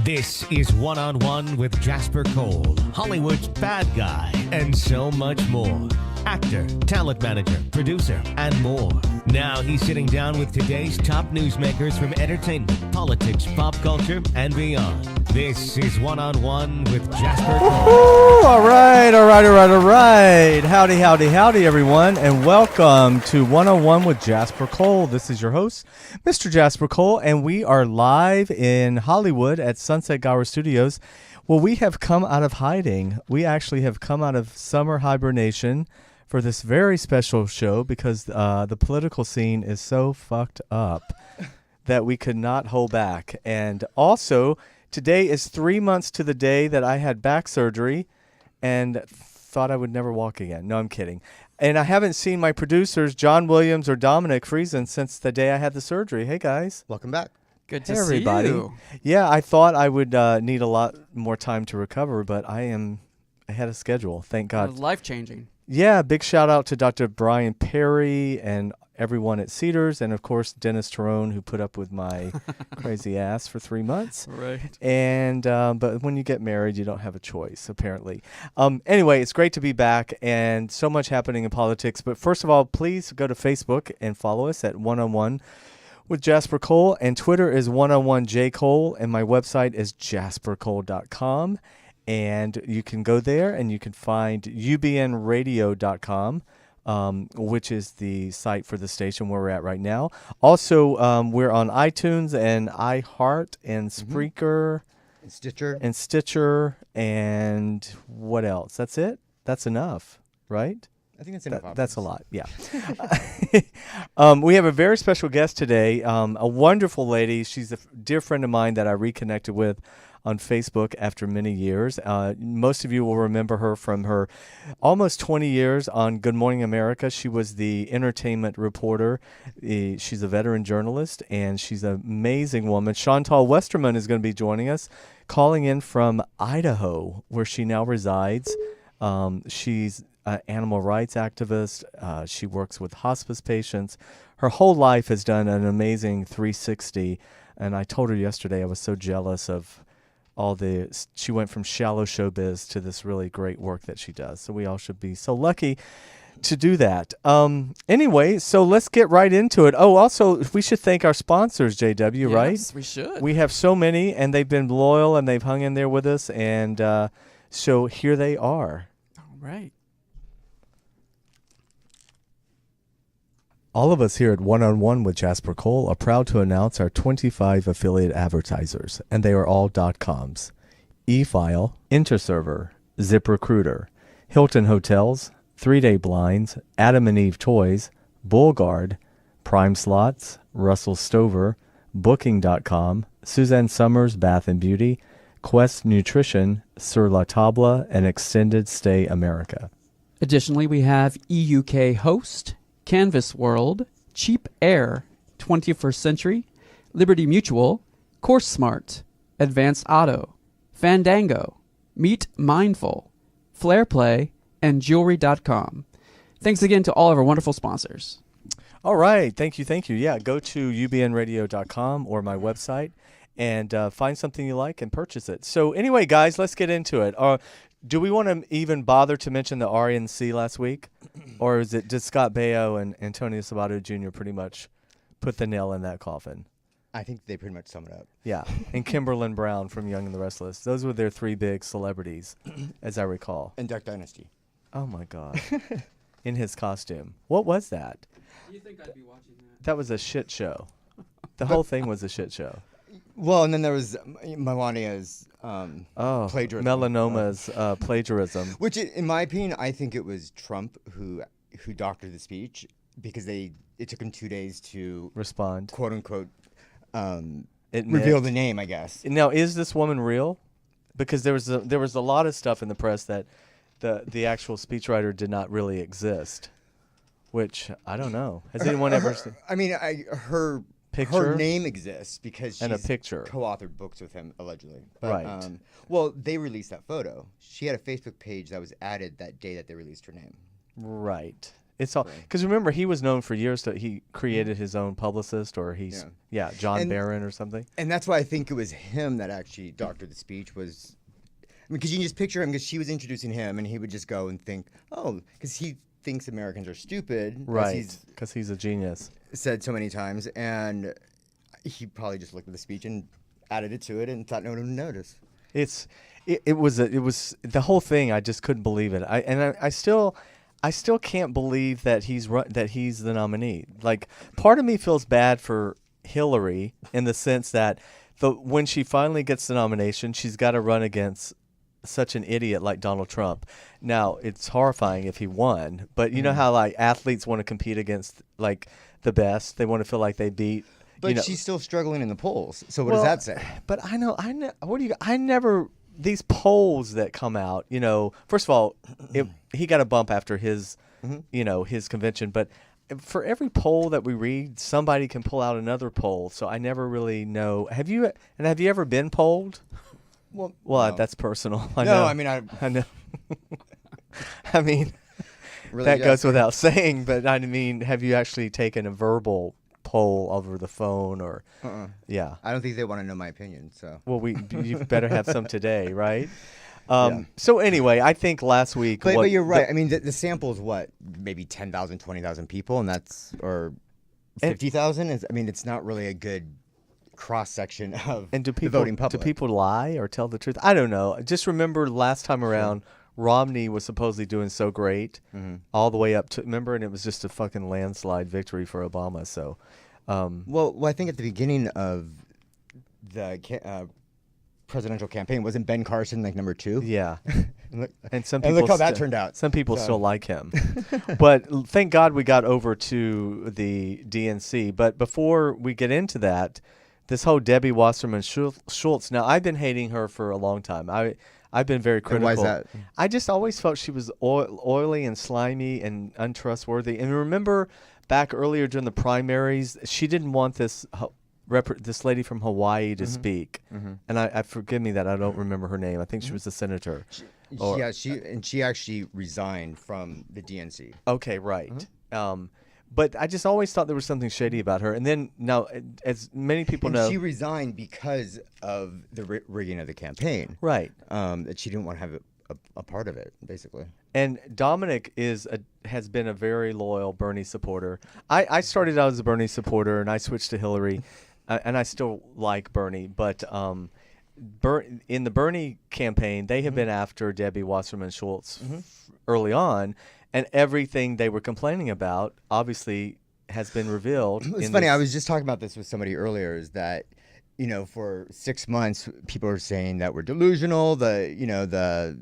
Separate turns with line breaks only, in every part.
This is One on One with Jasper Cole, Hollywood's bad guy, and so much more. Actor, talent manager, producer, and more. Now he's sitting down with today's top newsmakers from entertainment, politics, pop culture, and beyond. This is One on One with Jasper Cole.
All right. Howdy, everyone, and welcome to One on One with Jasper Cole. This is your host, Mr. Jasper Cole, and we are live in Hollywood at Sunset Gower Studios. Well, we have come out of hiding. We actually have come out of summer hibernation for this very special show because the political scene is so fucked up that we could not hold back. And also, today is 3 months to the day that I had back surgery and thought I would never walk again. No, I'm kidding. And I haven't seen my producers, John Williams or Dominic Friesen, since the day I had the surgery. Hey, guys.
Welcome back.
Good to
Hey, everybody.
see you.
Yeah, I thought I would need a lot more time to recover, but I am ahead of schedule. Thank
It
God.
was life-changing.
Yeah, big shout out to Dr. Brian Perry and everyone at Cedars, and of course Dennis Terone, who put up with my crazy ass for 3 months.
Right.
And but when you get married, you don't have a choice, apparently. Anyway, it's great to be back, and so much happening in politics. But first of all, please go to Facebook and follow us at One on One with Jasper Cole, and Twitter is 101jcole, and my website is jaspercole.com. And you can go there and you can find ubnradio.com, which is the site for the station where we're at right now. Also, we're on iTunes and iHeart and Spreaker
And Stitcher.
and Stitcher and what else? That's it? That's enough, right?
I think it's enough.
That's a lot, yeah. We have a very special guest today, a wonderful lady. She's a dear friend of mine that I reconnected with on Facebook after many years. Most of you will remember her from her almost 20 years on Good Morning America. She was the entertainment reporter. She's a veteran journalist, and she's an amazing woman. Chantal Westerman is going to be joining us, calling in from Idaho, where she now resides. She's an animal rights activist. She works with hospice patients. Her whole life has done an amazing 360, and I told her yesterday I was so jealous of she went from shallow showbiz to this really great work that she does. So we all should be so lucky to do that. Anyway, so let's get right into it. Oh, also, we should thank our sponsors, JW, right?
Yes, we should.
We have so many, and they've been loyal, and they've hung in there with us. And so here they are.
All right.
All of us here at One on One with Jasper Cole are proud to announce our 25 affiliate advertisers, and they are all .coms. eFile, Interserver, ZipRecruiter, Hilton Hotels, 3-Day Blinds, Adam and Eve Toys, Bullguard, Prime Slots, Russell Stover, Booking.com, Suzanne Summers Bath and Beauty, Quest Nutrition, Sur La Table, and Extended Stay America.
Additionally, we have EUK Host, Canvas World, Cheap Air, 21st Century, Liberty Mutual, Course Smart, Advanced Auto, Fandango, Meet Mindful, Flair Play, and Jewelry.com. Thanks again to all of our wonderful sponsors.
All right. Thank you. Yeah, go to ubnradio.com or my website and find something you like and purchase it. So anyway, guys, let's get into it. Do we want to even bother to mention the RNC last week? Or is it just Scott Baio and Antonio Sabato Jr. pretty much put the nail in that coffin?
I think they pretty much sum it up.
Yeah. And Kimberlyn Brown from Young and the Restless. Those were their three big celebrities, as I recall.
And Duck Dynasty.
Oh, my God. In his costume. What was that?
You think I'd be watching that?
That was a shit show. The whole thing was a shit show.
Well, and then there was Melania's plagiarism.
Melanoma's plagiarism.
Which, in my opinion, I think it was Trump who doctored the speech because it took him 2 days to
Respond.
quote unquote reveal the name, I guess.
Now, is this woman real? Because there was a lot of stuff in the press that the actual speechwriter did not really exist, which I don't know. Has anyone ever seen?
I mean, her
Picture?
name exists because
And a
she's
picture.
co-authored books with him, allegedly. But,
Right.
Well, they released that photo. She had a Facebook page that was added that day that they released her name.
Right. It's all because remember he was known for years that he created his own publicist, or John Barron or something.
And that's why I think it was him that actually doctored the speech. Was I mean, because you can just picture him, because she was introducing him, and he would just go and think, oh, because he thinks Americans are stupid,
right? Because he's a genius.
Said so many times, and he probably just looked at the speech and added it to it and thought no one would notice.
It was the whole thing. I just couldn't believe it. I still can't believe that he's the nominee. Like, part of me feels bad for Hillary in the sense that when she finally gets the nomination, she's got to run against such an idiot like Donald Trump. Now, it's horrifying if he won, but you know how like athletes want to compete against like the best. They want to feel like they beat.
But she's still struggling in the polls. So what does that say?
But I never these polls that come out. First of all, he got a bump after his, his convention. But for every poll that we read, somebody can pull out another poll. So I never really know. Have you ever been polled? Well, no. That's personal. I know.
I mean, I
know. I mean,
really,
that goes without saying. But I mean, have you actually taken a verbal poll over the phone or? Yeah.
I don't think they want to know my opinion. So.
Well, you better have some today, right? So anyway, I think last week.
But you're right. I mean, the sample is what, maybe 10,000, 20,000 people, and that's or 50,000. I mean, it's not really a good cross section of the voting public.
Do people lie or tell the truth? I don't know. Just remember last time around, Romney was supposedly doing so great all the way up to, remember, and it was just a fucking landslide victory for Obama. So,
well, I think at the beginning of the presidential campaign, wasn't Ben Carson like number 2?
Yeah. And
look how that turned out.
Some people still like him. But thank God we got over to the DNC. But before we get into that, this whole Debbie Wasserman Schultz. Now, I've been hating her for a long time. I've been very critical.
And why is that?
I just always felt she was oily and slimy and untrustworthy. And remember back earlier during the primaries, she didn't want this lady from Hawaii to speak. And I forgive me that I don't remember her name. I think she was a senator.
She actually resigned from the DNC.
Okay, right. But I just always thought there was something shady about her. And then now, as many people know,
she resigned because of the rigging of the campaign.
Right.
That she didn't want to have a part of it, basically.
And Dominic has been a very loyal Bernie supporter. I started out as a Bernie supporter, and I switched to Hillary, and I still like Bernie. But in the Bernie campaign, they have been after Debbie Wasserman Schultz early on. And everything they were complaining about, obviously, has been revealed.
It's funny. I was just talking about this with somebody earlier. Is that, for 6 months, people are saying that we're delusional. The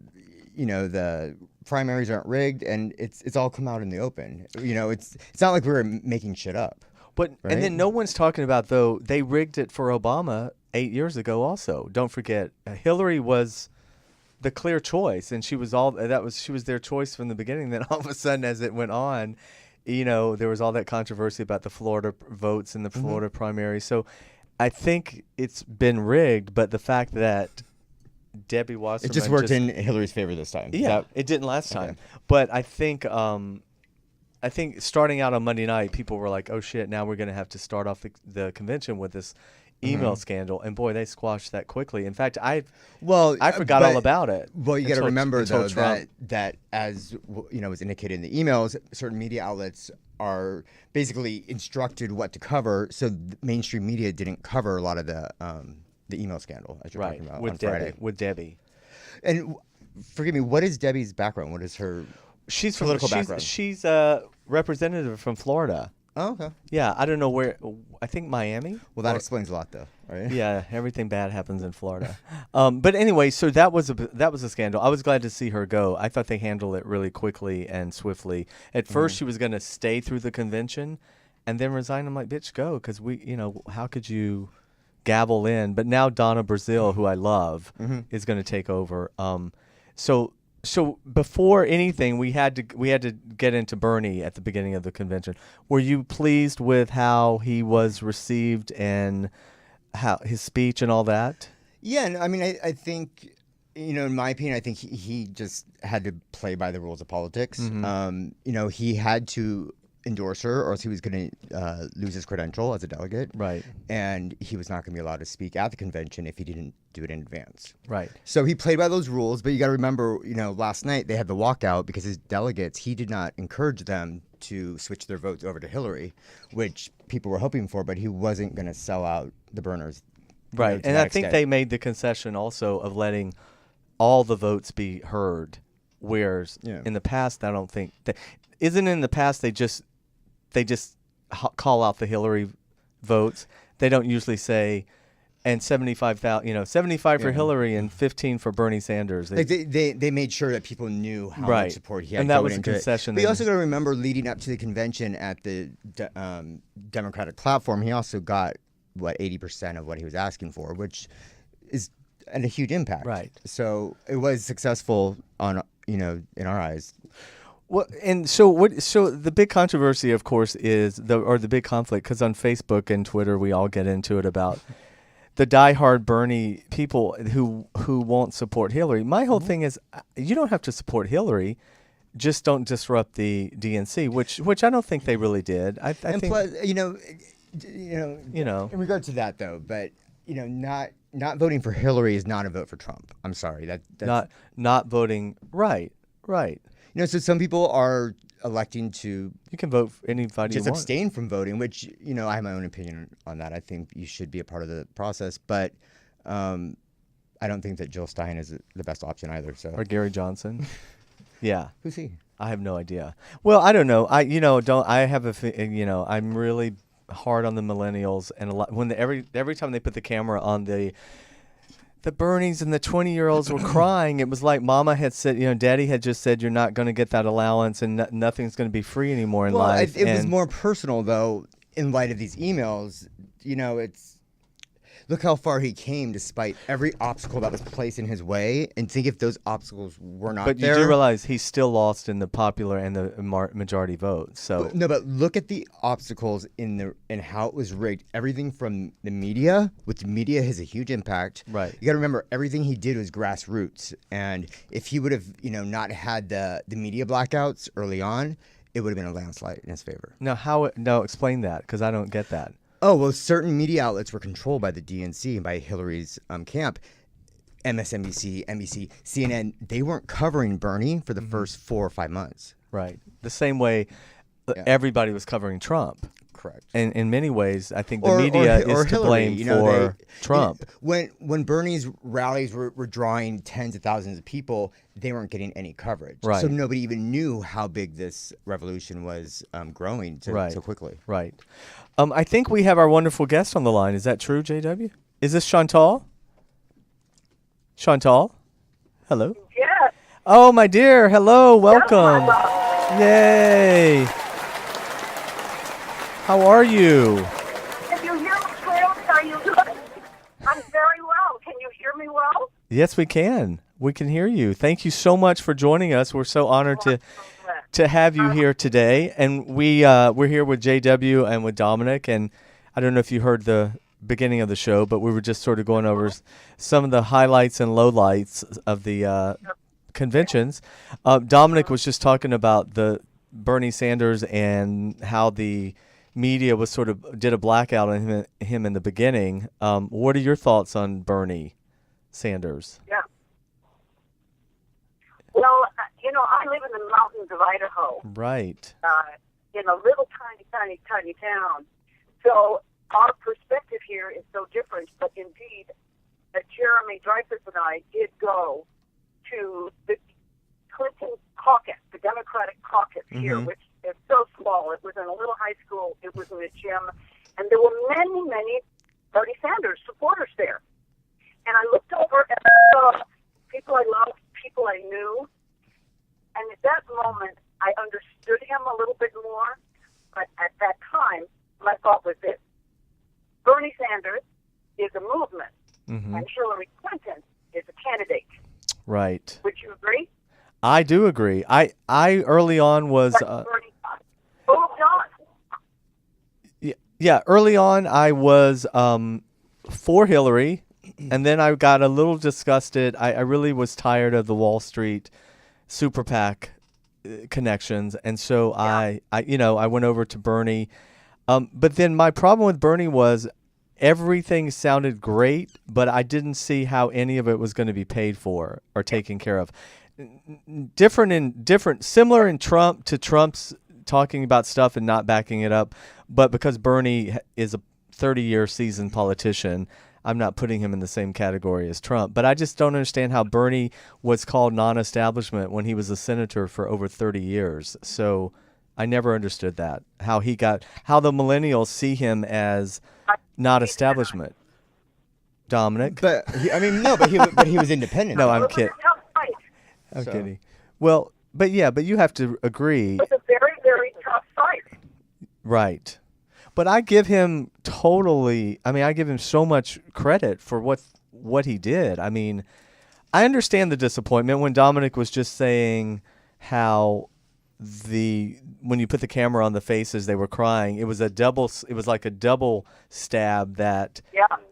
primaries aren't rigged, and it's all come out in the open. It's not like we're making shit up.
But right? And then no one's talking about, though, they rigged it for Obama 8 years ago. Also, don't forget, Hillary was the clear choice, and she was their choice from the beginning. Then all of a sudden, as it went on, there was all that controversy about the Florida votes in the Florida primary. So I think it's been rigged, but the fact that Debbie Wasserman
it just worked in Hillary's favor this time.
Yeah, it didn't last time. But I think starting out on Monday night, people were like, "Oh shit! Now we're going to have to start off the convention with this email scandal," and boy, they squashed that quickly. In fact, I forgot all about it.
Well, you got to remember though that as was indicated in the emails, certain media outlets are basically instructed what to cover, so the mainstream media didn't cover a lot of the email scandal as you're talking about on Friday
with Debbie.
And forgive me, what is Debbie's background? What is her political background?
She's a representative from Florida.
Oh, okay.
Yeah, I don't know where. I think Miami.
Well, that explains a lot, though, right?
Yeah, everything bad happens in Florida. But anyway, so that was a scandal. I was glad to see her go. I thought they handled it really quickly and swiftly. At first, she was going to stay through the convention, and then resign. I'm like, bitch, go, because how could you gavel in? But now Donna Brazile, who I love, is going to take over. So before anything, we had to get into Bernie at the beginning of the convention. Were you pleased with how he was received and how his speech and all that?
Yeah, I mean, I think In my opinion, I think he just had to play by the rules of politics.
Mm-hmm.
He had to endorse her, or else he was going to lose his credential as a delegate.
Right.
And he was not going to be allowed to speak at the convention if he didn't do it in advance.
Right.
So he played by those rules, but you got to remember, last night they had the walkout because his delegates, he did not encourage them to switch their votes over to Hillary, which people were hoping for, but he wasn't going to sell out the burners.
Right. And I think they made the concession also of letting all the votes be heard, whereas in the past, I don't think in the past they just call out the Hillary votes. They don't usually say, and 75,000, 75 for Hillary and 15 for Bernie Sanders.
They made sure that people knew how much support he had.
And that was a concession.
But you also got to remember, leading up to the convention at the Democratic platform, he also got 80% of what he was asking for, which is a huge impact.
Right.
So it was successful in our eyes.
Well, and so the big controversy, of course, is the big conflict, because on Facebook and Twitter we all get into it about the diehard Bernie people who won't support Hillary. My whole thing is, you don't have to support Hillary, just don't disrupt the DNC, which I don't think they really did. I think,
plus, in regard to that though, but not voting for Hillary is not a vote for Trump. I'm sorry, that's
not voting. Right.
So some people are electing to.
You can vote for anybody
just
you want.
abstain from voting, which I have my own opinion on that. I think you should be a part of the process, but I don't think that Jill Stein is the best option either. So
or Gary Johnson. Yeah.
Who's he?
I have no idea. Well, I don't know. I'm really hard on the millennials, and a lot every time they put the camera on the Bernies and the 20-year-olds were crying. It was like Mama had said, Daddy had just said, you're not going to get that allowance and nothing's going to be free anymore in life.
It was more personal, though, in light of these emails. It's look how far he came despite every obstacle that was placed in his way, and think if those obstacles were not there.
But you do realize he still lost in the popular and the majority vote. So
but look at the obstacles in how it was rigged. Everything from the media, which the media has a huge impact.
Right.
You got to remember, everything he did was grassroots, and if he would have not had the media blackouts early on, it would have been a landslide in his favor.
Now, explain that, because I don't get that.
Oh, well, certain media outlets were controlled by the DNC and by Hillary's camp. MSNBC, NBC, CNN, they weren't covering Bernie for the first 4 or 5 months.
Right. The same way everybody was covering Trump.
Correct.
And in many ways, I think the media is to blame for Trump.
When Bernie's rallies were drawing tens of thousands of people, they weren't getting any coverage.
Right.
So nobody even knew how big this revolution was growing so quickly.
Right. I think we have our wonderful guest on the line. Is that true, JW? Is this Chantal? Chantal? Hello?
Yes.
Oh, my dear. Hello. Welcome. Yay. How are you?
Can you hear me clearly? Are you good? I'm very well. Can you hear me well?
Yes, we can. We can hear you. Thank you so much for joining us. We're so honored to have you here today. And we're here with JW and with Dominic. And I don't know if you heard the beginning of the show, but we were just sort of going over some of the highlights and lowlights of the conventions. Dominic was just talking about the Bernie Sanders and how the media was did a blackout on him in the beginning. What are your thoughts on Bernie Sanders?
Yeah. Well, I live in the mountains of Idaho.
Right.
In a little tiny town. So our perspective here is so different. But indeed, Jeremy Dreyfus and I did go to the Clinton caucus, the Democratic caucus here, which is so small. It was in a little high school. It was in a gym. And there were many Bernie Sanders supporters there. And I looked over and saw people I loved, people I knew. And at that moment, I understood him a little bit more. But at that time, my thought was this. Bernie Sanders is a movement, and Hillary Clinton is a candidate.
Right.
Would you agree?
I do agree. I early on was... Yeah, early on I was for Hillary, And then I got a little disgusted. I really was tired of the Wall Street super PAC connections, and so I went over to Bernie. But then my problem with Bernie was everything sounded great, but I didn't see how any of it was going to be paid for or taken care of. Similar in Trump to Trump's talking about stuff and not backing it up, but because Bernie is a 30-year seasoned politician, I'm not putting him in the same category as Trump. But I just don't understand how Bernie was called non-establishment when he was a senator for over 30 years. So I never understood that, how the millennials see him as not establishment. Dominic?
But he was independent.
No,
It
I'm
was a
kidding.
tough fight.
I'm kidding. Well, but you have to agree.
It was a very, very tough fight.
Right. But I give him so much credit for what he did. I mean, I understand the disappointment when Dominic was just saying how when you put the camera on the faces, they were crying. It was like a double stab that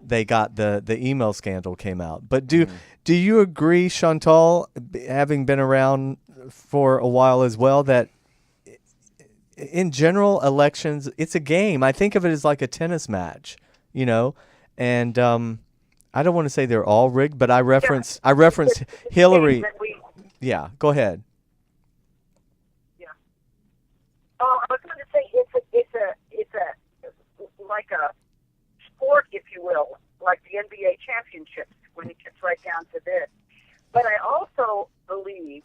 they got the email scandal came out. But do you agree, Chantal, having been around for a while as well, that in general elections, it's a game? I think of it as like a tennis match, and I don't want to say they're all rigged, but I reference Hillary. Yeah, go ahead.
Oh, I was going to say it's like a sport, if you will, like the NBA championships when it gets right down to this. But I also believe,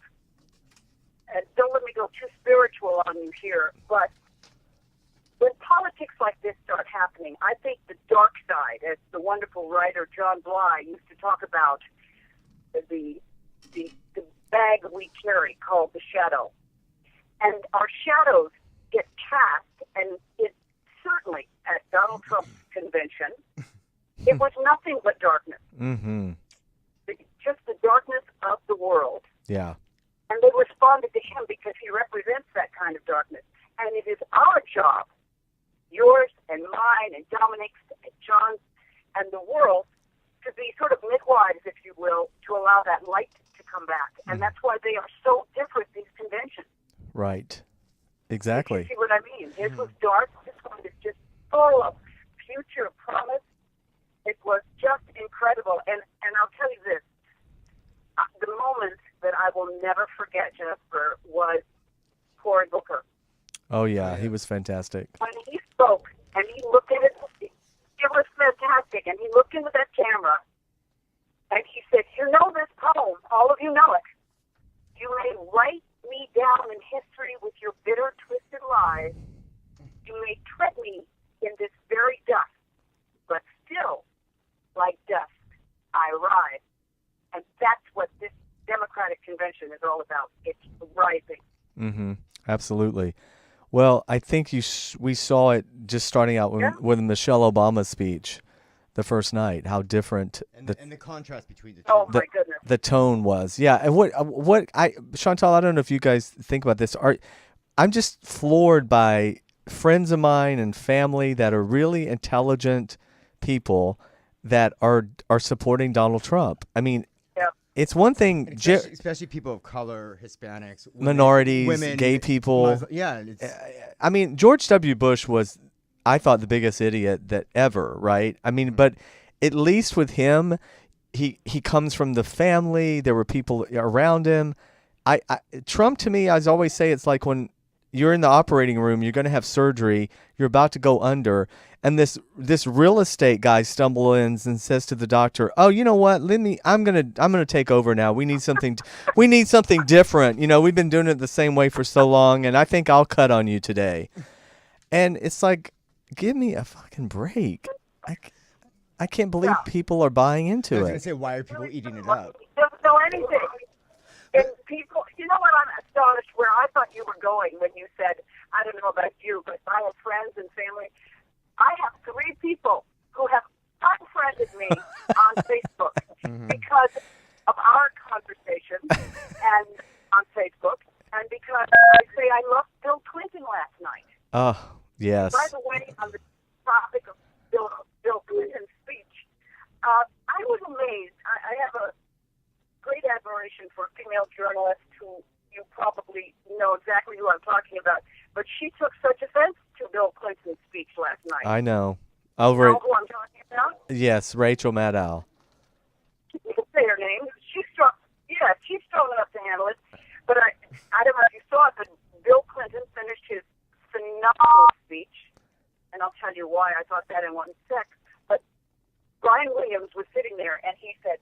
and don't let me go too spiritual on you here, but when politics like this start happening, I think the dark side, as the wonderful writer John Bly used to talk about, the bag we carry called the shadow. And our shadows get cast, and it certainly at Donald Trump's convention, it was nothing but darkness.
Mm-hmm.
Just the darkness of the world.
Yeah.
And they responded to him because he represents that kind of darkness. And it is our job, yours and mine and Dominic's and John's and the world, to be sort of midwives, if you will, to allow that light to come back. And that's why they are so different, these conventions.
Right. Exactly.
You see what I mean? His was dark. This one is just full of future promise. It was just incredible. And I'll tell you this. The moment that I will never forget, Jasper, was Cory Booker.
Oh, yeah. He was fantastic.
When he spoke and he looked at it was fantastic. And he looked into that camera and he said, "You know this poem. All of you know it. You may write me down in history with your bitter, twisted lies. You may tread me in this very dust, but still, like dust, I rise." And that's what this Democratic convention is all about. It's rising.
Mm-hmm. Absolutely. Well, I think we saw it just starting out with Michelle Obama's speech the first night, how different
and the contrast between the two.
Oh, my goodness.
The tone was. Yeah. And Chantal, I don't know if you guys think about this. I'm just floored by friends of mine and family that are really intelligent people that are supporting Donald Trump. I mean, it's one thing,
especially people of color, Hispanics,
minorities,
women,
gay people. I mean, George W. Bush was, I thought, the biggest idiot that ever, right? I mean, but at least with him, he comes from the family. There were people around him. Trump, to me, I always say it's like when you're in the operating room, you're going to have surgery, you're about to go under, and this real estate guy stumbles in and says to the doctor, "Oh, you know what? I'm gonna take over now. We need something different. We've been doing it the same way for so long, and I think I'll cut on you today." And it's like, give me a fucking break. I can't believe people are buying into it.
I was gonna say, why are people eating it up?
Doesn't know anything. And people, you know what? I'm astonished where I thought you were going when you said, I don't know about you, but I have friends and family. I have 3 people who have unfriended me on Facebook because of our conversation and on Facebook, and because I say I loved Bill Clinton last night.
Oh, yes.
By the way, on the topic of Bill Clinton's speech, I was admiration for female journalists who you probably know exactly who I'm talking about. But she took such offense to Bill Clinton's speech last night.
I know.
You
Over
know who I'm talking about?
Yes, Rachel Maddow.
You can say her name. She's strong enough to handle it. But I don't know if you saw it, but Bill Clinton finished his phenomenal speech, and I'll tell you why I thought that in one sec. But Brian Williams was sitting there, and he said,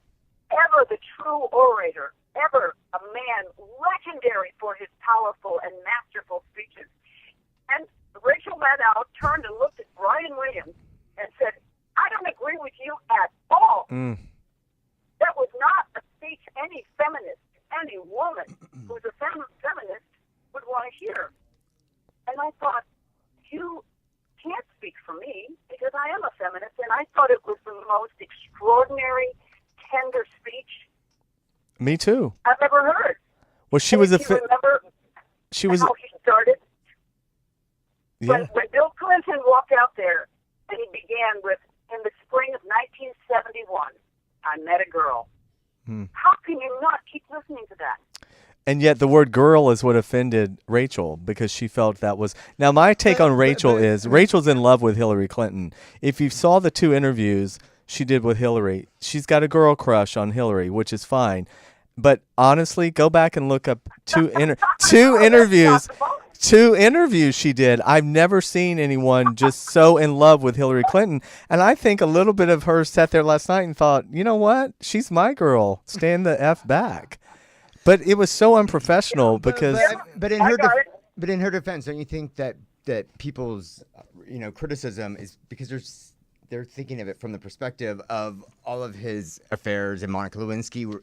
ever the true orator, ever a man legendary for his powerful and masterful speeches. And Rachel Maddow turned and looked at Brian Williams and said, I don't agree with you at all. That was not a speech any feminist, any woman who's a feminist would want to hear. And I thought, you can't speak for me because I am a feminist, and I thought it was the most extraordinary, tender speech
Me too.
I've ever heard.
Well, she was a.
Remember
She was.
how he started?
Yeah.
When Bill Clinton walked out there, and he began with, in the spring of 1971, I met a girl. How can you not keep listening to that?
And yet the word girl is what offended Rachel because she felt that was... Now, my take on Rachel is Rachel's in love with Hillary Clinton. If you saw the 2 interviews she did with Hillary, she's got a girl crush on Hillary, which is fine. But honestly, go back and look up 2 interviews. 2 interviews she did. I've never seen anyone just so in love with Hillary Clinton. And I think a little bit of her sat there last night and thought, you know what? She's my girl. Stand the F back. But it was so unprofessional because...
But in her defense, don't you think that people's criticism is because they're thinking of it from the perspective of all of his affairs and Monica Lewinsky?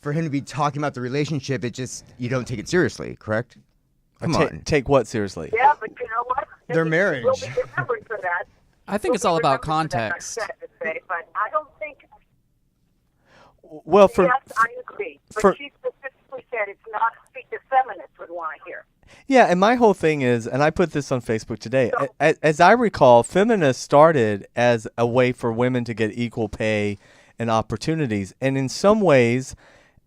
For him to be talking about the relationship, it just, you don't take it seriously, correct? Come on.
Take what seriously?
Yeah, but you know what?
Their marriage.
We'll be remembered for that.
I think it's all about context.
But I don't think...
Well, for...
Yes, I agree. But she specifically said it's not a speech a feminist would want to hear.
Yeah, and my whole thing is, and I put this on Facebook today, as I recall, feminists started as a way for women to get equal pay and opportunities. And in some ways,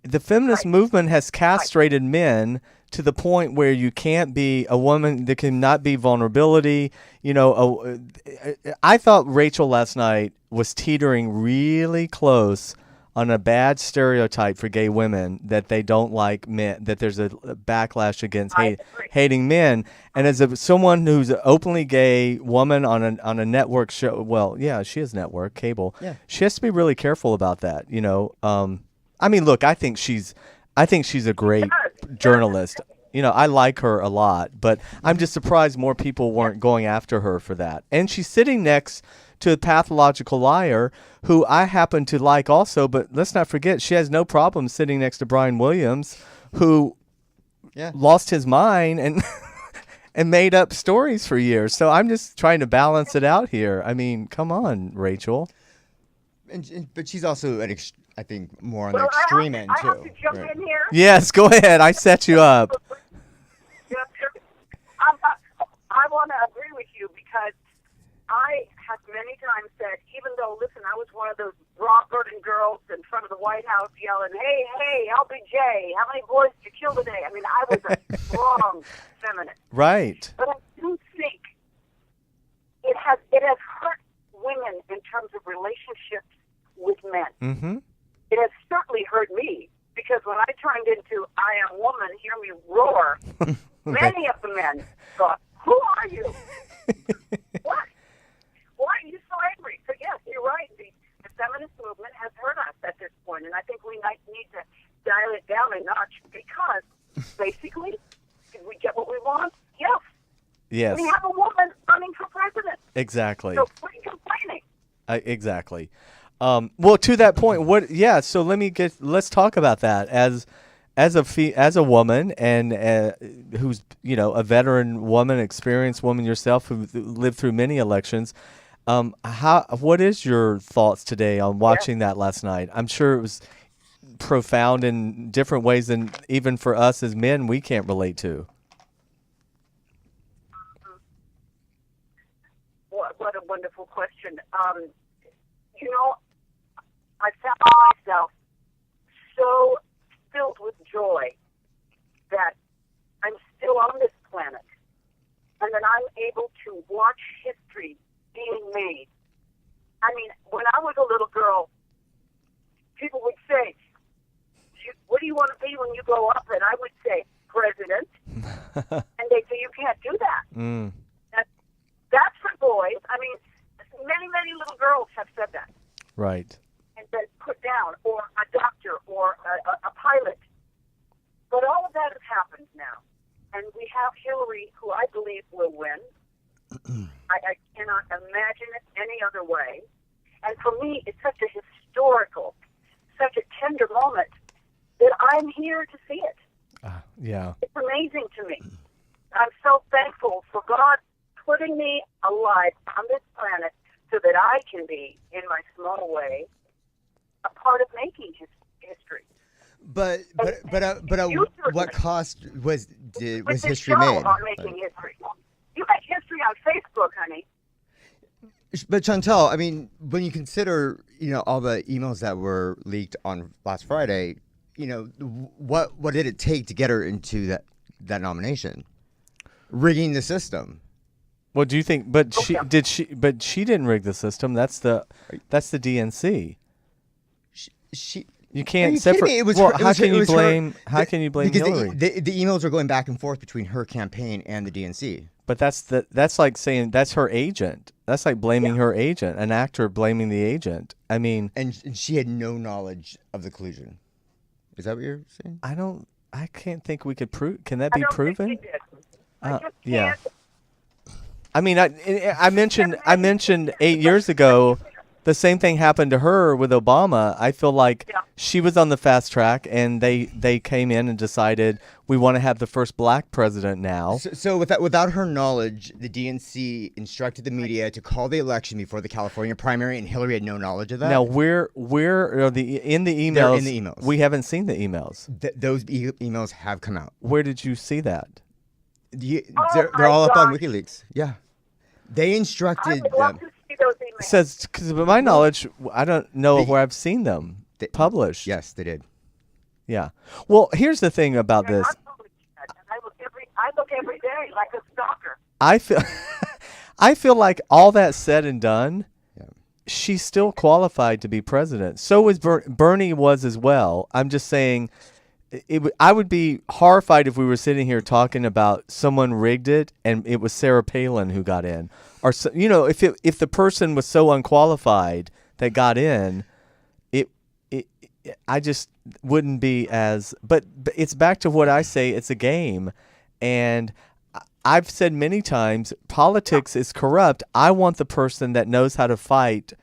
the feminist movement has castrated men to the point where you can't be a woman, there cannot be vulnerability. I thought Rachel last night was teetering really close on a bad stereotype for gay women that they don't like men, that there's a backlash against hating men. And as someone who's an openly gay woman on a network show, well, yeah, she is network, cable. Yeah. She has to be really careful about that, I mean, look, I think she's a great journalist. I like her a lot, but I'm just surprised more people weren't going after her for that. And she's sitting next to a pathological liar who I happen to like also, but let's not forget she has no problem sitting next to Brian Williams, who lost his mind and and made up stories for years. So I'm just trying to balance it out here. I mean, come on, Rachel.
But she's also I think more on the extreme end too.
I have to jump in here.
Yes, go ahead. I set you up.
I want to agree with you because I have many times said, even though, listen, I was one of those raw-burden girls in front of the White House yelling, hey, LBJ, how many boys did you kill today? I mean, I was a strong feminist.
Right.
But I do think it has hurt women in terms of relationships with men.
Mm-hmm.
It has certainly hurt me because when I turned into I am woman, hear me roar, many of the men thought, who are you? What? Why are you so angry? So yes, you're right. The feminist movement has hurt us at this point, and I think we might need to dial it down a notch because basically, did we get what we want? Yes.
Yes.
We have a woman running for president.
Exactly.
So quit complaining.
Exactly. Well, to that point, so let's talk about that as a woman and who's a veteran woman, experienced woman yourself who lived through many elections. What is your thoughts today on watching that last night? I'm sure it was profound in different ways than even for us as men we can't relate to.
What a wonderful question. I found myself so filled with joy that I'm still on this planet and that I'm able to watch history being made. I mean, when I was a little girl, people would say, what do you want to be when you grow up? And I would say, president. And they'd say, you can't do that. That's for boys. I mean, many, many little girls have said that.
Right.
And been put down, or a doctor, or a pilot. But all of that has happened now. And we have Hillary, who I believe will win. I cannot imagine it any other way. And for me, it's such a historical, such a tender moment that I'm here to see it.
Yeah.
It's amazing to me. I'm so thankful for God putting me alive on this planet so that I can be, in my small way, a part of making history.
But what cost was history
show
made?
On making history. You make history on Facebook, honey.
But Chantal, I mean, when you consider, all the emails that were leaked on last Friday, what did it take to get her into that nomination? Rigging the system.
Well, do you think? But she didn't rig the system. That's the DNC. You can't separate. How can you blame Hillary?
The emails are going back and forth between her campaign and the DNC.
But that's like saying that's her agent. That's like blaming her agent, an actor blaming the agent. I mean,
and she had no knowledge of the collusion. Is that what you're saying?
I can't think we could prove. Can that be proven? Yeah. I mean, I mentioned 8 years ago, the same thing happened to her with Obama. I feel like she was on the fast track, and they came in and decided we want to have the first black president now.
So without her knowledge, the DNC instructed the media to call the election before the California primary, and Hillary had no knowledge of that.
Now, where are in the emails?
They're in the emails.
We haven't seen the emails.
Those emails have come out.
Where did you see that?
They're all up on WikiLeaks. Yeah, they instructed them.
Says, because of my knowledge, I don't know where I've seen them published.
Yes, they did.
Yeah. Well, here's the thing about this.
I look every day like a stalker.
I feel like all that said and done, she's still qualified to be president. So was Bernie was as well. I'm just saying, I would be horrified if we were sitting here talking about someone rigged it and it was Sarah Palin who got in, or if the person was so unqualified that got in, I just wouldn't be as. But it's back to what I say. It's a game, and I've said many times, politics is corrupt. I want the person that knows how to fight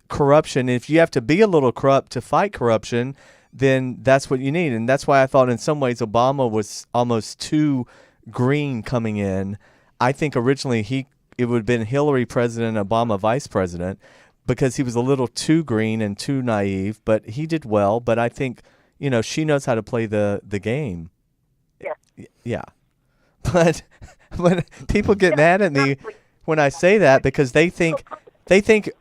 corruption. If you have to be a little corrupt to fight corruption, then that's what you need. And that's why I thought in some ways Obama was almost too green coming in. I think originally it would have been Hillary president, Obama vice president, because he was a little too green and too naive, but he did well. But I think, she knows how to play the game. Yeah. But people get mad at me when I say that because they think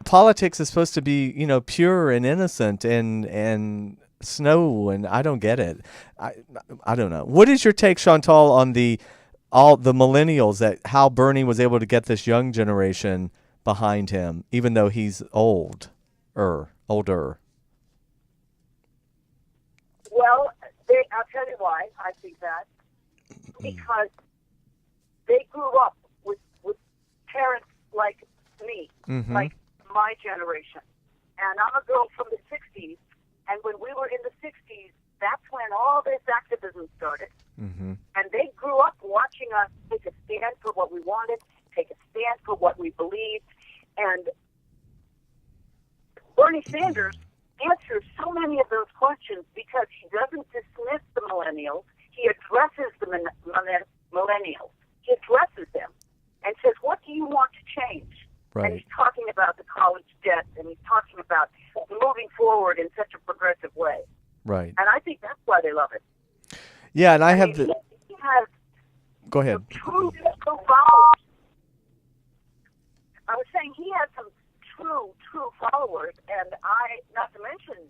politics is supposed to be, pure and innocent and snow, and I don't get it. I don't know. What is your take, Chantal, on all the millennials, that how Bernie was able to get this young generation behind him, even though he's older?
Well, I'll tell you why I think that. Because they grew up with parents like me, like my generation. And I'm a girl from the 60s, and when we were in the 60s, that's when all this activism started. And they grew up watching us take a stand for what we wanted, take a stand for what we believed. And Bernie Sanders answers so many of those questions because he doesn't dismiss the millennials. He addresses the millennials. He addresses them and says, what do you want to change?
Right.
And he's talking about the college debt, and he's talking about moving forward in such a progressive way.
Right.
And I think that's why they love it.
Yeah, and
he has
Go ahead.
True followers. I was saying he had some true followers, and not to mention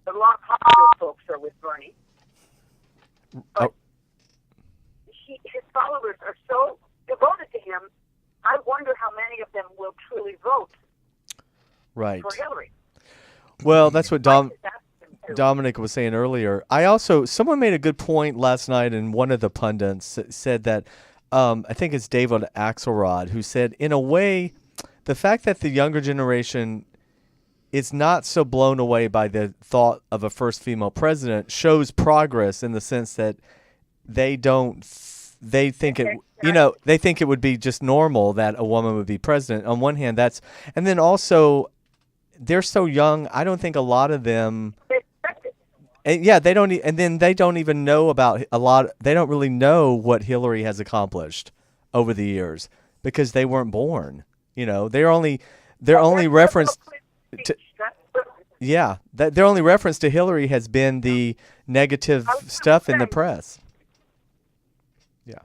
the long other folks are with Bernie. But his followers are so devoted to him, I wonder how many of them will truly vote
Right.
for Hillary.
Well, that's what Dominic was saying earlier. Someone made a good point last night, and one of the pundits said that, I think it's David Axelrod, who said, in a way, the fact that the younger generation is not so blown away by the thought of a first female president shows progress in the sense that they think it would be just normal that a woman would be president. On one hand, and then also they're so young. I don't think a lot of them, they don't even know about they don't really know what Hillary has accomplished over the years because they weren't born. Their only reference their only reference to Hillary has been the negative stuff in the press. Yeah.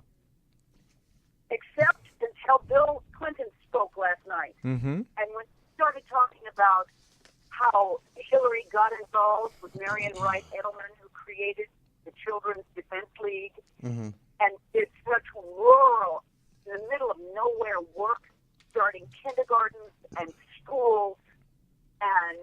Except until Bill Clinton spoke last night.
Mm-hmm.
And when he started talking about how Hillary got involved with Marian Wright Edelman, who created the Children's Defense League,
Mm-hmm.
and did such rural, in the middle of nowhere work, starting kindergartens and schools and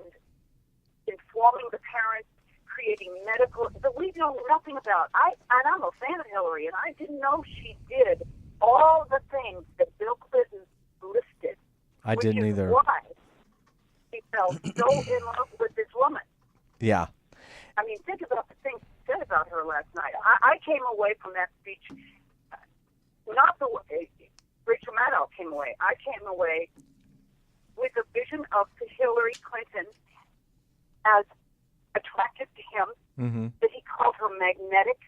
informing the parents, creating medical that we know nothing about. I'm a fan of Hillary, and I didn't know she did all the things that Bill Clinton listed.
I didn't either.
Why he fell so in love with this woman.
Yeah.
I mean, think about the things he said about her last night. I came away from that speech, not the way Rachel Maddow came away. I came away with a vision of Hillary Clinton as attractive to him,
Mm-hmm.
that he called her magnetic,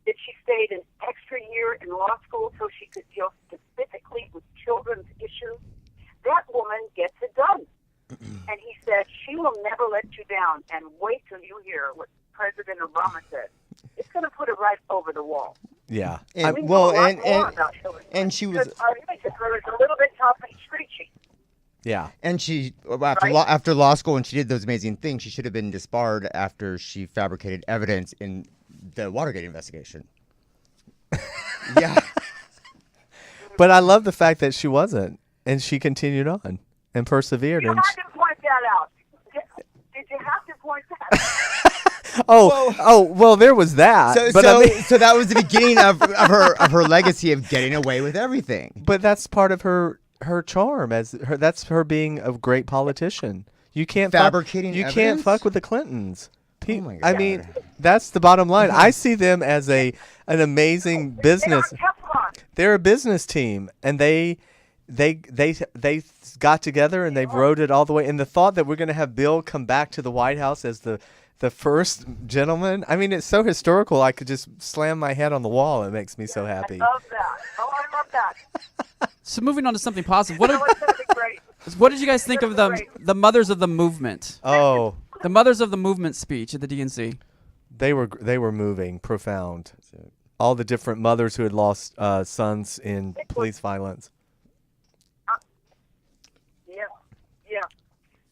that she stayed an extra year in law school so she could deal specifically with children's issues. That woman gets it done. And he said, she will never let you down. And wait till you hear what President Obama said. It's going to put it right over the wall.
Yeah.
And,
We know a lot more
and
about Hillary
and she was,
because our image of her is a little bit tough and screechy.
Yeah.
and she
Right?
after law school, and she did those amazing things. She should have been disbarred after she fabricated evidence in the Watergate investigation. Yeah.
But I love the fact that she wasn't, and she continued on and persevered.
You
And
had to point that out. Did you have to point that out?
well, there was that.
So that was the beginning of her legacy of getting away with everything.
But that's part of her charm. That's her being a great politician. You can't
Fabricating
You can't
evidence?
fuck with the Clintons.
Oh my
I
God.
mean, that's the bottom line. I see them as an amazing business.
They are Teflon.
They're a business team, and they got together and they've rode it all the way. And the thought that we're going to have Bill come back to the White House as the first gentleman, I mean, it's so historical. I could just slam my head on the wall. It makes me so happy.
I love that. Oh, I love that.
So moving on to something positive.
You know, it's going to be great.
What did you guys think of the mothers of the movement?
Oh,
The mothers of the movement speech at the DNC.
they were moving, profound. All the different mothers who had lost sons in police violence.
Yeah.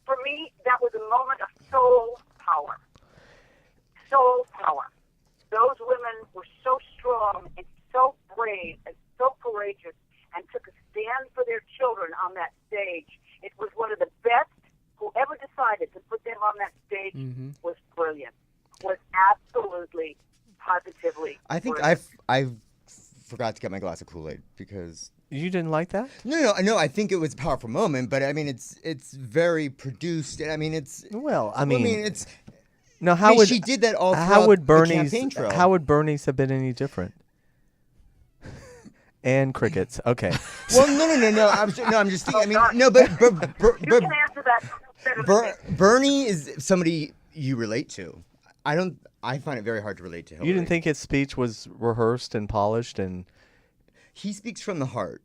For me, that was a moment of soul power. Soul power. Those women were so strong and so brave and so courageous and took a stand for their children on that stage. It was one of the best. Whoever decided to put them on that stage was brilliant. Was absolutely, positively
I think
brilliant.
I forgot to get my glass of Kool-Aid because
You didn't like that?
no. I think it was a powerful moment, but I mean it's very produced. I mean it's
Well,
it's.
no.
I
How
mean,
would
she did that all
how
throughout
would
the
Bernie's
campaign trail.
how would Bernie's have been any different? And crickets. Okay.
Well, no. I'm just thinking. I mean, no, but
You can answer that better than me.
Bernie is somebody you relate to. I find it very hard to relate to Hillary.
You didn't think his speech was rehearsed and polished and
He speaks from the heart.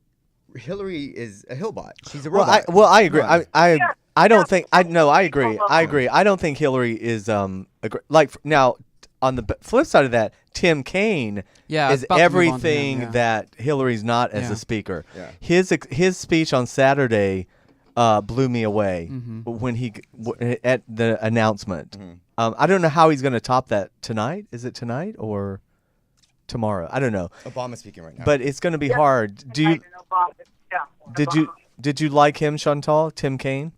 Hillary is a hillbot. She's a
well,
robot.
I agree.
Come on.
I don't think I agree. I agree. I don't think Hillary is now on the flip side of that, Tim Kaine
Yeah, I was
is
about to move on to him,
everything
yeah.
that Hillary's not as
Yeah.
a speaker.
Yeah.
His speech on Saturday blew me away
Mm-hmm.
when he at the announcement. I don't know how he's going to top that tonight. Is it tonight or tomorrow? I don't know.
Obama's speaking right now.
But it's going to be hard. Did you like him, Chantal? Tim Kaine?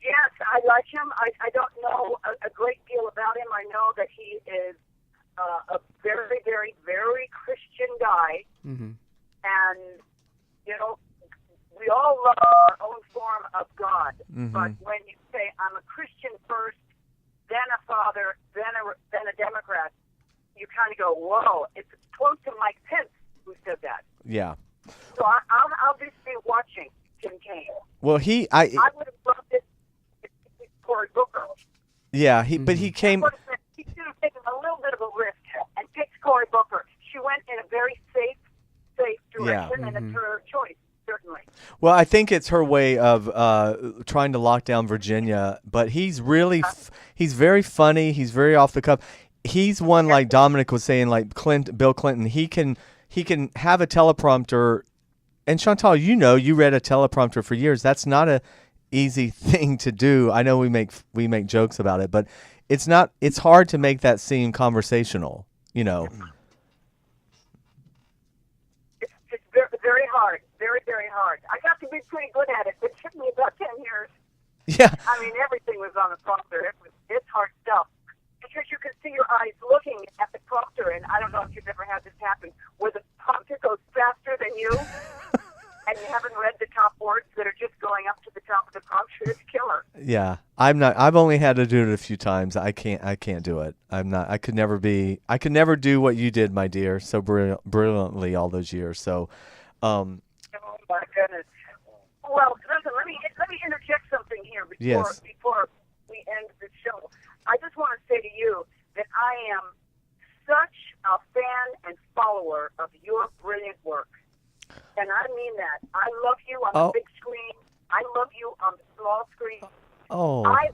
Yes, I like him. I don't know a great deal about him. I know that he is a very, very, very Christian guy.
Mm-hmm.
And, we all love our own form of God.
Mm-hmm.
But when you say, I'm a Christian first, then a father, then a Democrat, you kind of go, whoa. It's close to Mike Pence who said that.
Yeah.
So I'll just be watching Tim Kaine.
Well,
I would have loved it if Cory Booker.
Yeah, but he came.
He should have taken a little bit of a risk and picked Cory Booker. She went in a very safe direction, and it's her choice, certainly.
Well, I think it's her way of trying to lock down Virginia. But he's really, he's very funny. He's very off the cuff. He's one, like Dominic was saying, like Bill Clinton. He can have a teleprompter. And Chantal, you read a teleprompter for years. That's not a easy thing to do. I know we make jokes about it, but it's not. It's hard to make that seem conversational.
It's very, very hard. Very, very hard. I got to be pretty good at it. It took me about 10 years.
Yeah.
I mean, everything was on the prompter. It's hard stuff. Because you can see your eyes looking at the prompter, and I don't know if you've ever had this happen, where the prompter goes faster than you, and you haven't read the top words that are just going up to the top of the prompter. It's killer.
Yeah, I'm not. I've only had to do it a few times. I can't do it. I'm not. I could never do what you did, my dear, so brilliantly all those years. So,
oh my goodness. Well, listen. Let me interject something here before we end the show. I just want to say to you that I am such a fan and follower of your brilliant work. And I mean that. I love you on the big screen. I love you on the small screen.
Oh.
I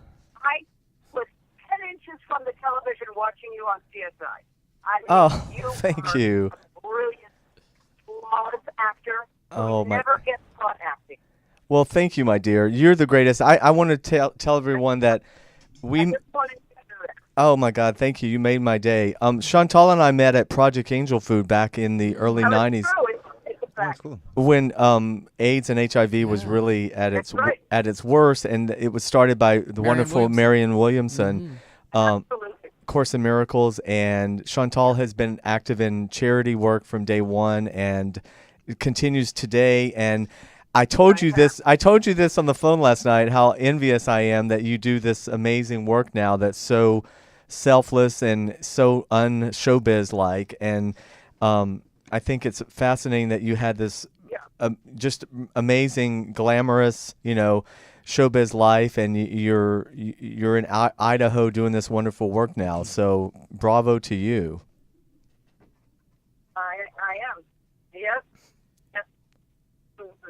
was 10 inches from the television watching you on CSI. I mean,
thank you.
A brilliant, flawless actor
Oh,
who never gets caught acting.
Well, thank you, my dear. You're the greatest. I want to tell everyone that
I just wanted to do that.
Oh my God, thank you. You made my day. Chantal and I met at Project Angel Food back in the early 90s.
It's a fact.
Cool.
When AIDS and HIV was really at its worst, and it was started by the wonderful Marianne Williamson,
Absolutely.
Course in Miracles, and Chantal has been active in charity work from day one and continues today. And I told you this on the phone last night, how envious I am that you do this amazing work now that's so selfless and so un-showbiz like. And I think it's fascinating that you had this just amazing, glamorous, showbiz life, and you're in Idaho doing this wonderful work now. So bravo to you.
I am. Yes.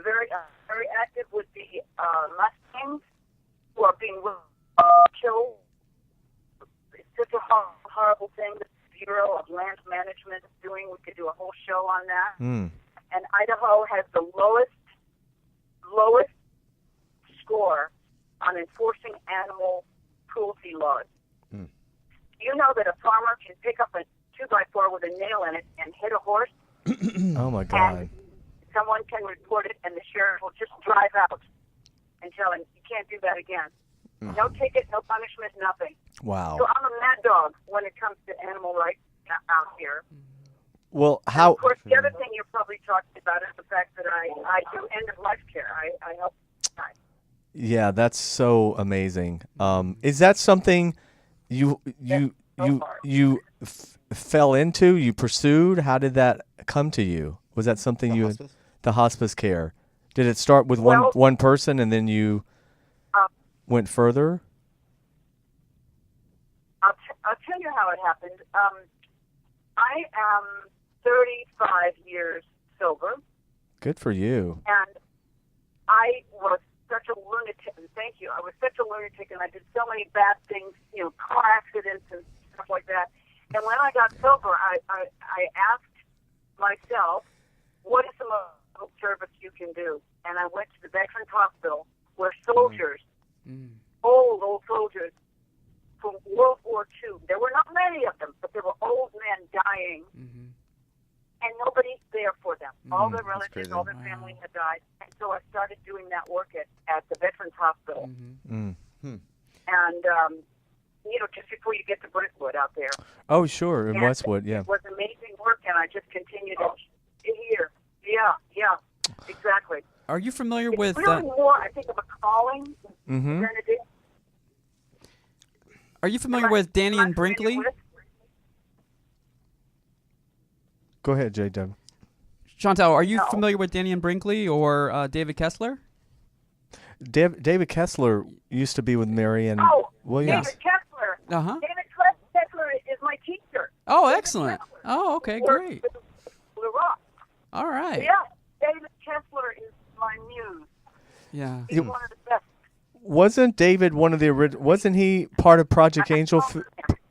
Very, very active with the Mustangs who are being killed. It's such a horrible thing that the Bureau of Land Management is doing. We could do a whole show on that. And Idaho has the lowest score on enforcing animal cruelty laws. You know that a farmer can pick up a 2x4 with a nail in it and hit a horse?
Oh my God.
And someone can report it, and the sheriff will just drive out and tell him, you can't do that again. No ticket, no punishment, nothing.
Wow.
So I'm a mad dog when it comes to animal rights out here.
Well,
And
how?
of course, the other thing you're probably talking about is the fact that I do end-of-life care. I help.
Yeah, that's so amazing. Is that something you fell into? You pursued? How did that come to you? Was that something the hospice care? Did it start with one person and then you went further?
I'll tell you how it happened. I am 35 years sober.
Good for you.
And I was such a lunatic. Thank you. I was such a lunatic, and I did so many bad things, car accidents and stuff like that. And when I got sober, I asked myself, what is the most service you can do? And I went to the Veterans Hospital, where soldiers relatives, all their family had died. And so I started doing that work at the Veterans Hospital.
Mm.
And, just before you get to Brentwood out there.
Oh, sure, in
And
Westwood, yeah.
It was amazing work, and I just continued it here. Yeah, exactly.
Are you familiar
It's
with?
really more, I think, of a calling
Mm-hmm.
than it is.
Are you familiar with Danny and Brinkley?
Go ahead, J.W.
Chantal, are you
No.
familiar with Danny and Brinkley or David Kessler?
David Kessler used to be with Marianne
Oh,
Williams.
David Kessler.
Uh-huh.
David Kessler is my teacher.
Oh, excellent. Oh, okay, great.
The Rock.
All right.
Yeah, David Kessler is my muse.
Yeah.
He's one of the best.
Wasn't David one of the wasn't he part of Project Angel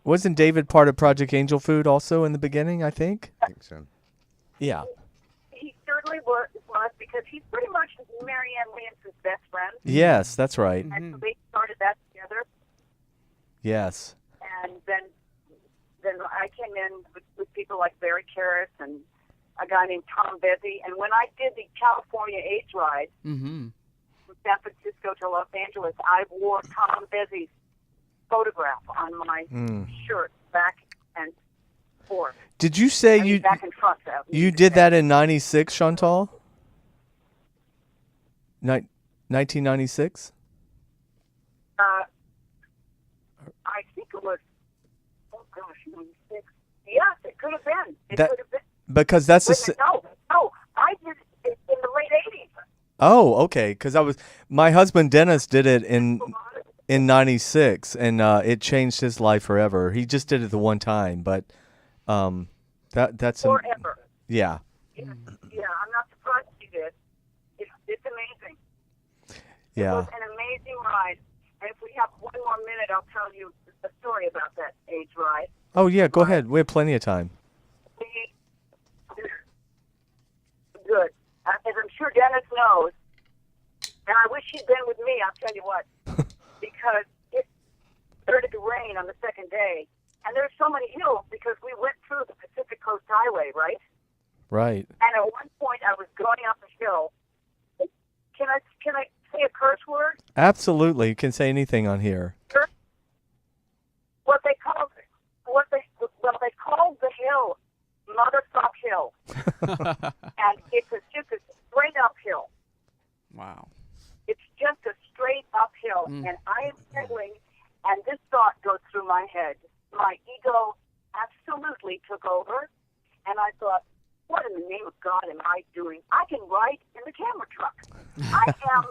wasn't David part of Project Angel Food also in the beginning, I think?
I think so.
Yeah.
He certainly was because he's pretty much Marianne Williams' best friend.
Yes, that's right.
And so they started that together.
Yes.
And then I came in with people like Barry Karras and a guy named Tom Bezzi. And when I did the California AIDS ride
Mm-hmm.
from San Francisco to Los Angeles, I wore Tom Bezzi's photograph on my shirt, back and forth.
Did you say
Back and front.
you did that in 96, Chantal? 1996?
I think it was, oh gosh, 96. Yes, it could have been. It
That-
could have been.
Because that's
Wait a minute, no, I did it in the late 80s.
Oh, okay. Because my husband Dennis did it in 96, and it changed his life forever. He just did it the one time, but that's
Forever.
yeah.
Yeah, I'm not surprised you did. It's amazing.
Yeah.
It was an amazing ride. And if we have one more minute, I'll tell you a story about that AIDS ride.
Oh yeah, go ahead. We have plenty of time.
Good. As I'm sure Dennis knows, and I wish he'd been with me, I'll tell you what, because it started to rain on the second day. And there's so many hills because we went through the Pacific Coast Highway, right?
Right.
And at one point, I was going up a hill. Can I say a curse word?
Absolutely. You can say anything on here.
They called the hill Motherfuck Hill, and it's just a straight uphill.
Wow.
It's just a straight uphill, and I am pedaling, and this thought goes through my head. My ego absolutely took over, and I thought, what in the name of God am I doing? I can ride in the camera truck. I am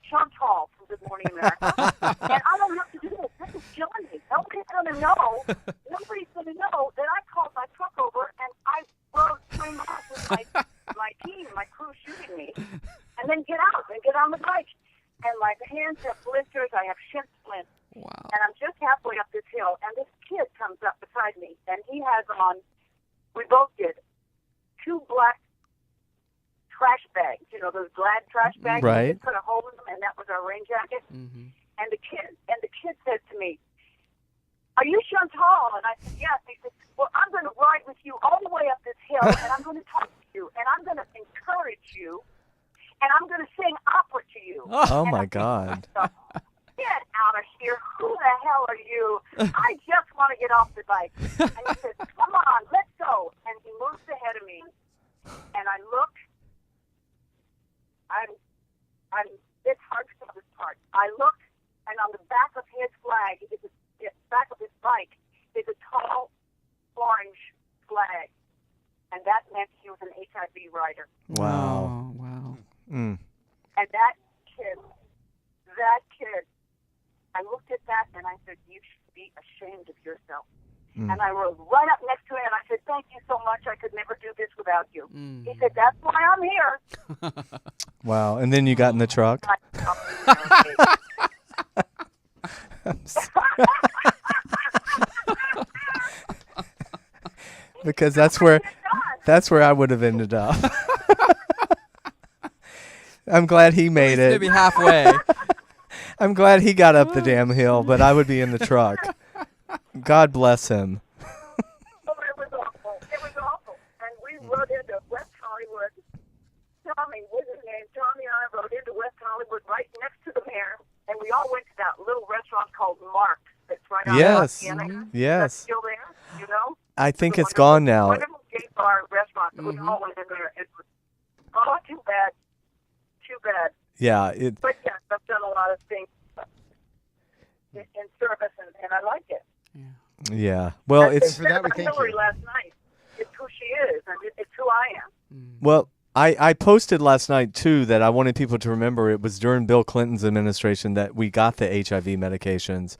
Chantal from Good Morning America, and I don't have to do this. This is killing me. Nobody's going to know. Nobody's going to know that I called my truck over, and I rode 3 miles with my team, my crew shooting me, and then get out and get on the bike. And my hands have blisters. I have shin splints.
Wow.
And I'm just halfway up this hill, and this kid comes up beside me, and he has on, we both did, 2 black trash bags, those Glad trash bags.
Right.
We just put a hole in them, and that was our rain jacket.
Mm-hmm.
And the kid says to me, "Are you Chantal?" And I said, "Yes." He said, "Well, I'm going to ride with you all the way up this hill, and I'm going to talk to you, and I'm going to encourage you, and I'm going to sing opera to you."
Oh
And
my
I
God.
thought, get out of here. Who the hell are you? I just want to get off the bike. And he said, "Come on, let's go." And he moves ahead of me. And I look. It's hard to tell this part. I look, and on the back of his flag, back of his bike, is a tall orange flag. And that meant he was an HIV rider.
Wow.
Oh, wow.
Mm.
And that kid, I looked at that and I said, "You should be ashamed of yourself." And I rode right up next to him and I said, "Thank you so much. I could never do this without you." He said, "That's why I'm here."
Wow. And then you got in the truck? Because that's where I would have ended up. I'm glad he made it.
Maybe halfway.
I'm glad he got up the damn hill, but I would be in the truck. God bless him.
Oh, it was awful. It was awful. And we rode into West Hollywood, that little restaurant called Mark's that's right on
Yes.
Louisiana.
Yes.
That's still there, you know?
I think
It's
it's gone now.
Wonderful gay bar restaurant. We all went in there. It was, oh, too bad. Too bad.
Yeah.
But yes, I've done a lot of things in service, and I like it.
Yeah. Well, it's
For that, we
about
thank
Hillary
you.
last night. It's who she is, and it's who I am.
well. I posted last night too that I wanted people to remember it was during Bill Clinton's administration that we got the HIV medications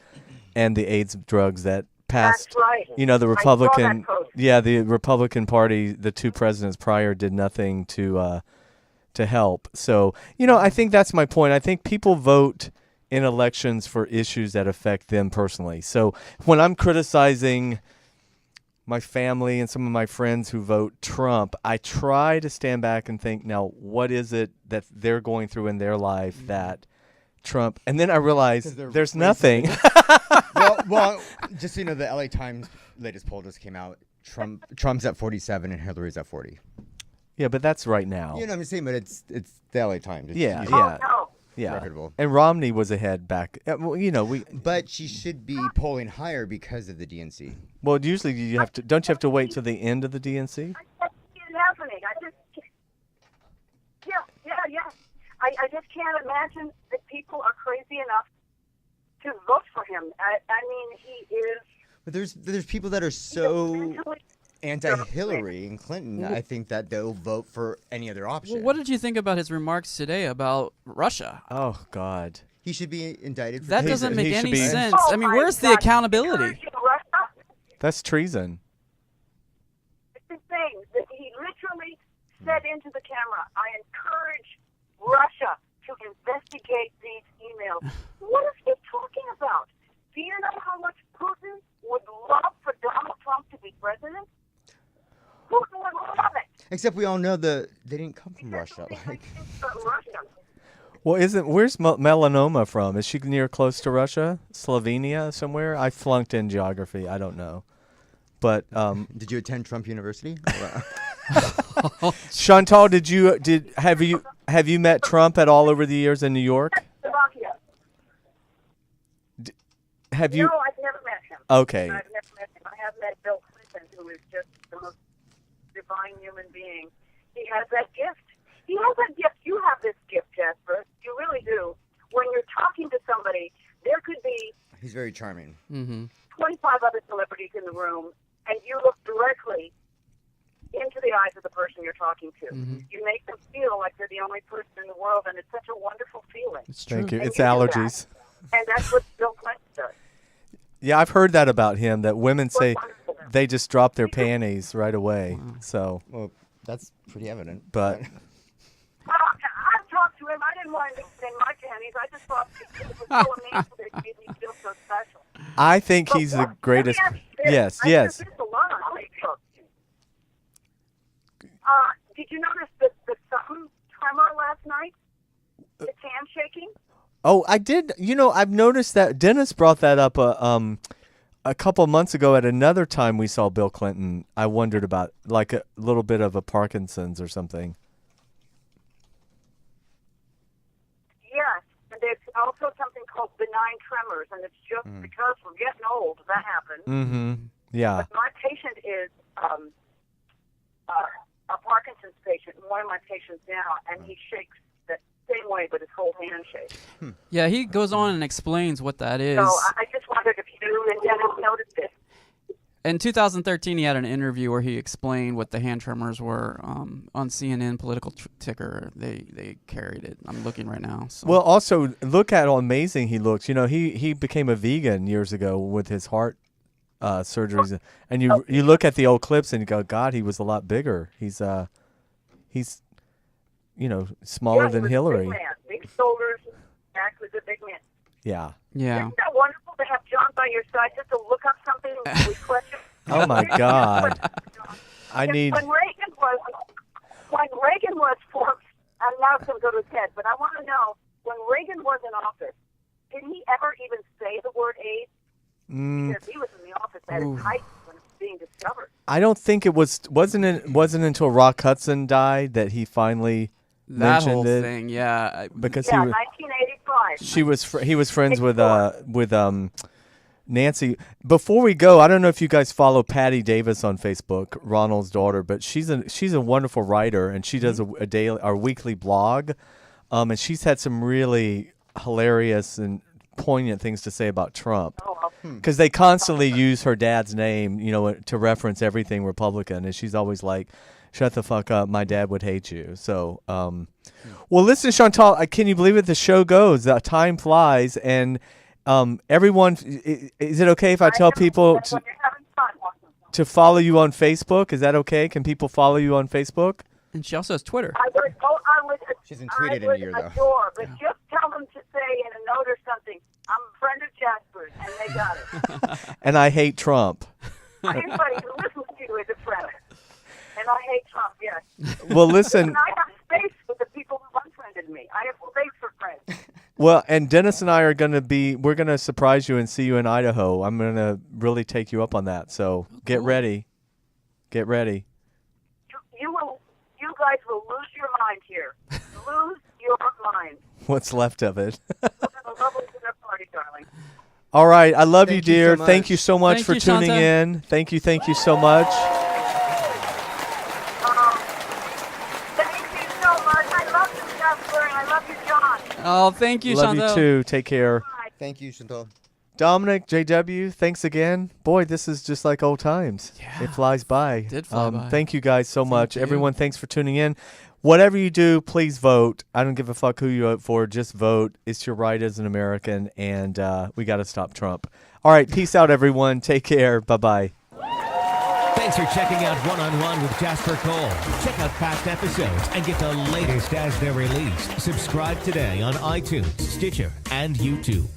and the AIDS drugs that passed.
That's right.
You know, the
I saw that
Republican,
post.
the Republican Party, the two presidents prior did nothing to help. So, you know, I think that's my point. I think people vote in elections for issues that affect them personally. So when I'm criticizing my family and some of my friends who vote Trump, I try to stand back and think, now, what is it that they're going through in their life that Trump, and then I realize
'Cause they're
there's
racist.
nothing.
well, just so you know, the LA Times latest poll just came out. Trump's at 47 and Hillary's at 40.
Yeah, but that's right now.
You know what I'm saying? But it's the LA Times. It's
Yeah,
usually
yeah.
Oh, no.
Yeah.
reputable.
And Romney was ahead back. Well, you know,
But she should be polling higher because of the DNC.
well, usually you have to, don't you have to wait till the end of the DNC?
I just see it happening. Yeah. I just can't imagine that people are crazy enough to vote for him. I mean, he is.
But there's people that are so
mentally-
anti-Hillary and Clinton. I think that they'll vote for any other option.
Well, what did you think about his remarks today about Russia?
Oh God.
He should be indicted. For
That
treason.
doesn't make
he should
any
be-
sense.
Oh
I mean,
my
where's the
God.
accountability?
Encouraging Russia?
That's treason.
It's the thing that he literally said into the camera, I encourage Russia to investigate these emails. What is he talking about? Do you know how much Putin would love for Donald Trump to be president? Putin would love it.
Except we all know they didn't come from Russia. Like,
Russia.
Well, where's melanoma from? Is she near close to Russia? Slovenia somewhere? I flunked in geography. I don't know. But
did you attend Trump University?
Chantal, have you met Trump at all over the years in New York?
Slovakia.
Have you?
No, I've never met him.
Okay.
I've never met him. I have met Bill Clinton, who is just the most divine human being. He has that gift. He has that gift. You have this gift, Jasper. You really do. When you're talking to somebody, there could be
He's very charming.
25 other celebrities in the room, and you look directly into the eyes of the person you're talking to. You make them feel like they're the only person in the world, and it's such a wonderful feeling.
Thank you.
And
It's
you do that.
allergies.
And that's what Bill Clinton does.
Yeah, I've heard that about him. That women say
wonderful.
they just drop their panties right away. So,
Well, that's pretty evident.
but
I've talked to him. I didn't want him to extend my panties. I just thought it was so amazing that it made me feel so special.
I think
But
he's the
what-
greatest.
let me ask you this.
Yes,
I
yes.
hear this a lot on Facebook. Did you notice the sudden tremor last night? His hand shaking?
Oh, I did. You know, I've noticed that Dennis brought that up a couple months ago at another time we saw Bill Clinton. I wondered about like a little bit of a Parkinson's or something.
Yes. And there's also something called benign tremors, and it's just because we're getting old that happens.
Mm-hmm. Yeah.
But my patient is a Parkinson's patient, one of my patients now, and he shakes the same way, but his whole hand shakes.
Yeah, he goes on and explains what that is.
So I just wondered if you and Dennis noticed it.
In 2013, he had an interview where he explained what the hand tremors were on CNN political ticker. They carried it. I'm looking right now. So.
Well, also look at how amazing he looks. You know, he became a vegan years ago with his heart surgeries, and you look at the old clips and you go, God, he was a lot bigger. He's you know, smaller
Yeah, he
than
was a
Hillary.
Big man. Big shoulders. Back was a big man.
Yeah.
yeah.
Isn't that wonderful to have John by your side just to look up something with questions?
Oh my God. I need.
When Reagan was for, I'm not going to go to his head, but I want to know, when Reagan was in office, did he ever even say the word AIDS? Because he was in the office at his height when it was being discovered.
I don't think it wasn't until Rock Hudson died that he finally
That
mentioned
whole
it
thing, yeah.
because
Yeah,
he was.
1985.
He was friends with Nancy. Before we go, I don't know if you guys follow Patty Davis on Facebook, Ronald's daughter, but she's a wonderful writer, and she does a daily or weekly blog, and she's had some really hilarious and poignant things to say about Trump, because they constantly use her dad's name, to reference everything Republican, and she's always like, "Shut the fuck up, my dad would hate you." So, well, listen, Chantal, can you believe it? The show goes, time flies, and everyone, is it okay if I tell people to follow you on Facebook? Is that okay? Can people follow you on Facebook?
And she also has Twitter.
She hasn't tweeted in a year, though.
But just tell them to say in a note or something, I'm a friend of Jasper's, and they got it.
And I hate Trump.
Anybody who listens to you is a friend. And I hate Trump, yes.
Well, listen.
And I have space for the people who unfriended me. I have space for friends.
Well, and Dennis and I we're going to surprise you and see you in Idaho. I'm going to really take you up on that. So get ready. Get ready.
You guys will lose your mind here. Lose your mind.
What's left of it.
We'll have a lovely dinner party, darling.
All right. I love you,
Thank you
dear.
so much.
Thank you so much
Thank
for
you,
tuning
Chantal.
in. Thank you so much.
Thank you so much. I love you, Jasper, and I love you, John.
Oh, thank you,
Love
Chantal.
you too. Take care.
Bye.
Thank you, Chantal.
Dominic, JW, thanks again. Boy, this is just like old times.
Yeah.
It flies by.
Did fly by.
Thank you guys so much.
you.
Everyone, thanks for tuning in. Whatever you do, please vote. I don't give a fuck who you vote for. Just vote. It's your right as an American, and we got to stop Trump. All right, peace out, everyone. Take care. Bye-bye.
Thanks for checking out One-on-One with Jasper Cole. Check out past episodes and get the latest as they're released. Subscribe today on iTunes, Stitcher, and YouTube.